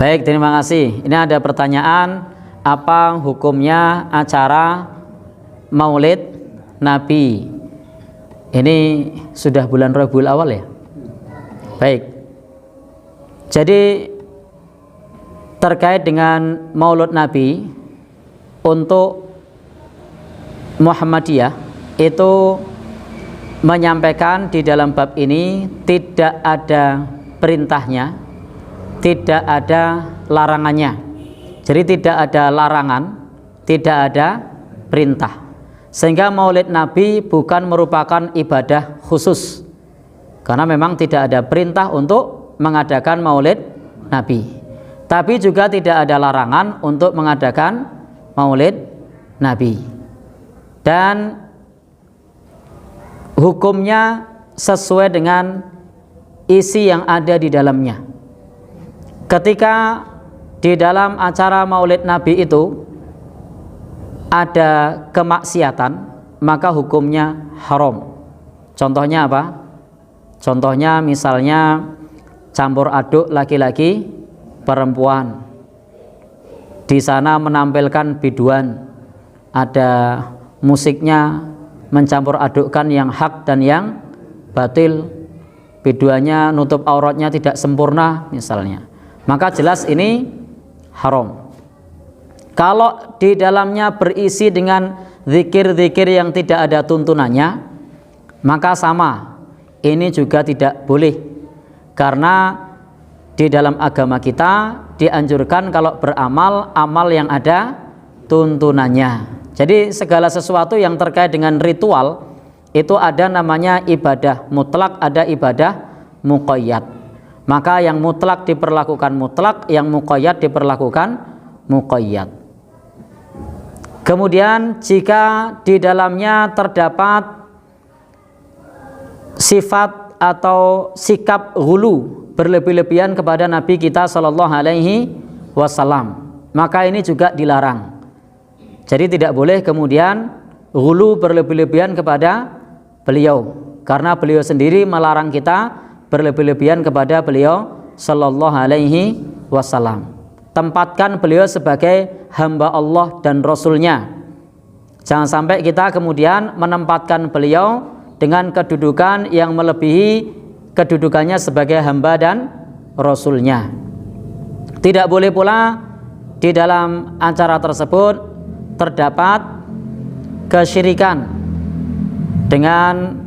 Baik, terima kasih. Ini ada pertanyaan, apa hukumnya acara Maulid Nabi? Ini sudah bulan Rabiul Awal ya? Baik. Jadi terkait dengan Maulid Nabi untuk Muhammadiyah itu menyampaikan di dalam bab ini tidak ada perintahnya, tidak ada larangannya. Jadi tidak ada larangan, tidak ada perintah. Sehingga Maulid Nabi bukan merupakan ibadah khusus, karena memang tidak ada perintah untuk mengadakan Maulid Nabi. Tapi juga tidak ada larangan untuk mengadakan Maulid Nabi. Dan hukumnya sesuai dengan isi yang ada di dalamnya. Ketika di dalam acara Maulid Nabi itu ada kemaksiatan, maka hukumnya haram. Contohnya apa? Contohnya misalnya campur aduk laki-laki perempuan. Di sana menampilkan biduan, ada musiknya, mencampur adukkan yang hak dan yang batil, biduannya nutup auratnya tidak sempurna misalnya, maka jelas ini haram. Kalau di dalamnya berisi dengan zikir-zikir yang tidak ada tuntunannya, maka sama, ini juga tidak boleh, karena di dalam agama kita dianjurkan kalau beramal, amal yang ada tuntunannya. Jadi segala sesuatu yang terkait dengan ritual itu ada namanya ibadah mutlak, ada ibadah muqayyad. Maka yang mutlak diperlakukan mutlak, yang muqayyad diperlakukan muqayyad. Kemudian jika di dalamnya terdapat sifat atau sikap ghulu, berlebih-lebihan kepada Nabi kita Shallallahu Alaihi Wasallam, maka ini juga dilarang. Jadi tidak boleh kemudian ghulu, berlebih-lebihan kepada beliau, karena beliau sendiri melarang kita berlebih-lebihan kepada beliau Shallallahu Alaihi Wasallam. Tempatkan beliau sebagai hamba Allah dan Rasulnya. Jangan sampai kita kemudian menempatkan beliau dengan kedudukan yang melebihi kedudukannya sebagai hamba dan Rasulnya. Tidak boleh pula di dalam acara tersebut terdapat kesyirikan dengan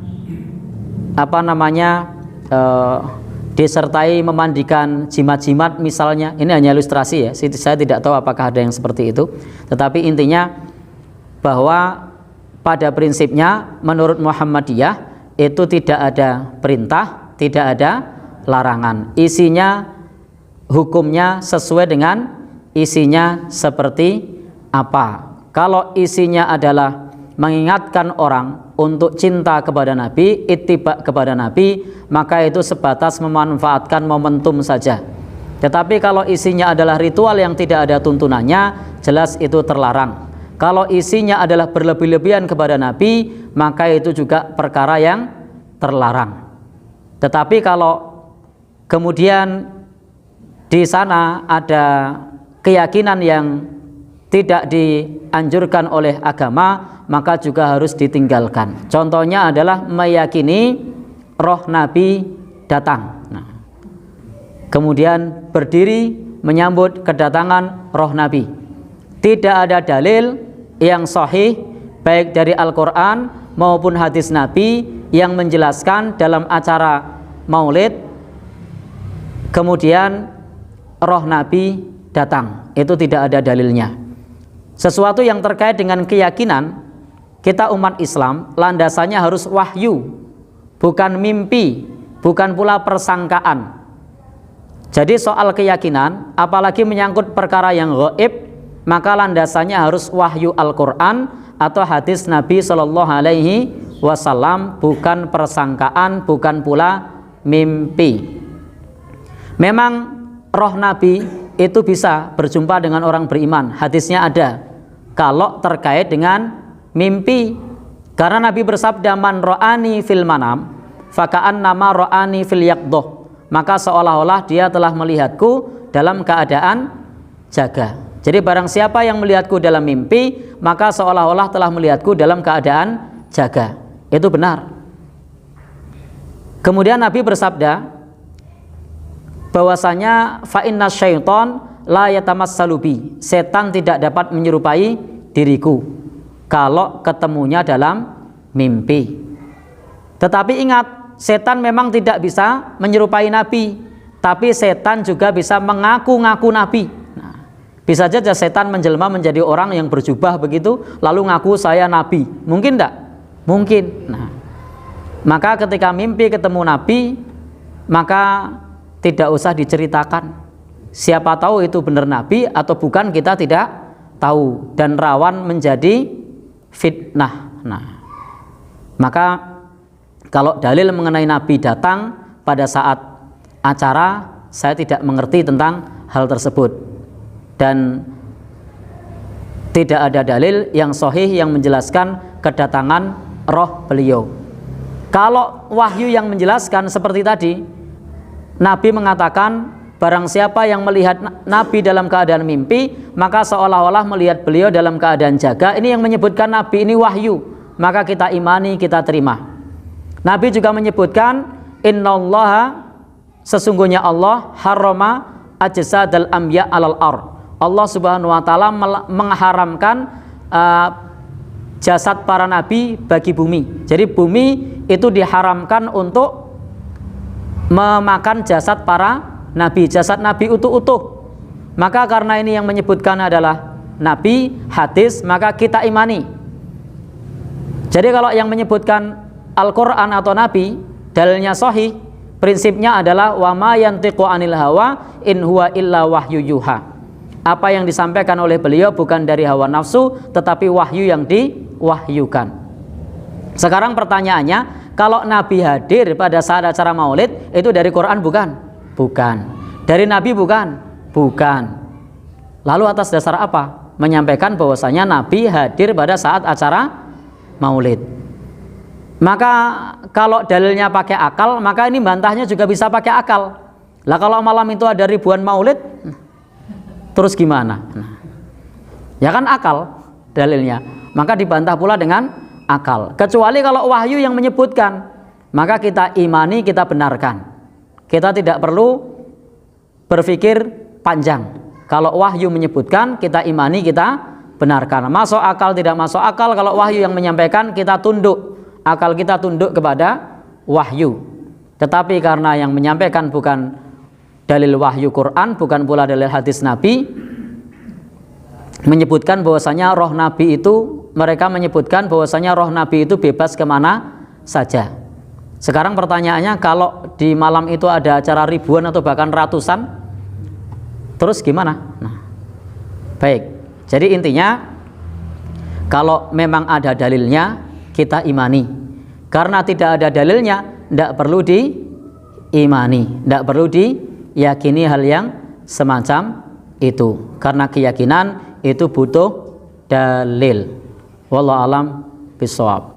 disertai memandikan jimat-jimat misalnya. Ini hanya ilustrasi ya, saya tidak tahu apakah ada yang seperti itu, tetapi intinya bahwa pada prinsipnya menurut Muhammadiyah itu tidak ada perintah, tidak ada larangan. Isinya, hukumnya sesuai dengan isinya seperti apa. Kalau isinya adalah mengingatkan orang untuk cinta kepada Nabi, ittiba kepada Nabi, maka itu sebatas memanfaatkan momentum saja. Tetapi kalau isinya adalah ritual yang tidak ada tuntunannya, jelas itu terlarang. Kalau isinya adalah berlebih-lebihan kepada Nabi, maka itu juga perkara yang terlarang. Tetapi kalau kemudian di sana ada keyakinan yang tidak dianjurkan oleh agama, maka juga harus ditinggalkan. Contohnya adalah meyakini roh Nabi datang. Kemudian berdiri menyambut kedatangan roh Nabi. Tidak ada dalil yang sahih baik dari Al-Quran maupun hadis Nabi yang menjelaskan dalam acara Maulid kemudian roh Nabi datang. Itu tidak ada dalilnya. Sesuatu yang terkait dengan keyakinan kita umat Islam, landasannya harus wahyu, bukan mimpi, bukan pula persangkaan. Jadi soal keyakinan, apalagi menyangkut perkara yang gaib, maka landasannya harus wahyu Al-Quran atau hadis Nabi Shallallahu Alaihi Wasallam, bukan persangkaan, bukan pula mimpi. Memang roh Nabi itu bisa berjumpa dengan orang beriman, hadisnya ada. Kalau terkait dengan mimpi, karena Nabi bersabda, man ro'ani fil manam faka'an nama ro'ani fil yaqdoh, maka seolah-olah dia telah melihatku dalam keadaan jaga. Jadi barang siapa yang melihatku dalam mimpi, maka seolah-olah telah melihatku dalam keadaan jaga. Itu benar. Kemudian Nabi bersabda bahwasanya fa inna syaiton la yatamassalu bi, setan tidak dapat menyerupai diriku kalau ketemunya dalam mimpi. Tetapi ingat, setan memang tidak bisa menyerupai Nabi, tapi setan juga bisa mengaku-ngaku Nabi. Nah, bisa saja setan menjelma menjadi orang yang berjubah begitu, lalu ngaku saya Nabi. Mungkin tidak? Mungkin. Nah, maka ketika mimpi ketemu Nabi, maka tidak usah diceritakan. Siapa tahu itu benar Nabi atau bukan, kita tidak tahu, dan rawan menjadi fitnah. Nah, maka kalau dalil mengenai Nabi datang pada saat acara, saya tidak mengerti tentang hal tersebut, dan tidak ada dalil yang sahih yang menjelaskan kedatangan roh beliau. Kalau wahyu yang menjelaskan seperti tadi, Nabi mengatakan barang siapa yang melihat Nabi dalam keadaan mimpi, maka seolah-olah melihat beliau dalam keadaan jaga. Ini yang menyebutkan Nabi ini wahyu, maka kita imani, kita terima. Nabi juga menyebutkan innallaha, sesungguhnya Allah harrama ajsadal anbiya alal ar. Allah Subhanahu wa taala mengharamkan jasad para nabi bagi bumi. Jadi bumi itu diharamkan untuk memakan jasad para nabi, jasad nabi utuh-utuh. Maka karena ini yang menyebutkan adalah nabi, hadis, maka kita imani. Jadi kalau yang menyebutkan Al-Quran atau nabi, dalilnya sahih, prinsipnya adalah wa ma yantiqu anil hawa in huwa illa wahyu yuha. Apa yang disampaikan oleh beliau bukan dari hawa nafsu, tetapi wahyu yang diwahyukan. Sekarang pertanyaannya, kalau Nabi hadir pada saat acara maulid, itu dari Quran bukan? Bukan. Dari Nabi bukan? Bukan. Lalu atas dasar apa? Menyampaikan bahwasanya Nabi hadir pada saat acara maulid. Maka kalau dalilnya pakai akal, maka ini bantahnya juga bisa pakai akal. Lah kalau malam itu ada ribuan maulid, terus gimana? Nah, ya kan akal dalilnya. Maka dibantah pula dengan akal. Kecuali kalau wahyu yang menyebutkan, maka kita imani, kita benarkan. Kita tidak perlu berpikir panjang. Kalau wahyu menyebutkan, kita imani, kita benarkan. Masuk akal, tidak masuk akal, kalau wahyu yang menyampaikan, kita tunduk. Akal kita tunduk kepada wahyu. Tetapi karena yang menyampaikan bukan dalil wahyu Quran, bukan pula dalil hadis Nabi, menyebutkan bahwasanya roh Nabi itu, mereka menyebutkan bahwasanya roh Nabi itu bebas kemana saja. Sekarang pertanyaannya, kalau di malam itu ada acara ribuan atau bahkan ratusan, terus gimana? Nah, baik. Jadi intinya, kalau memang ada dalilnya, kita imani. Karena tidak ada dalilnya, tidak perlu diimani, tidak perlu diyakini hal yang semacam itu. Karena keyakinan itu butuh dalil. Wallahu a'lam bishawab.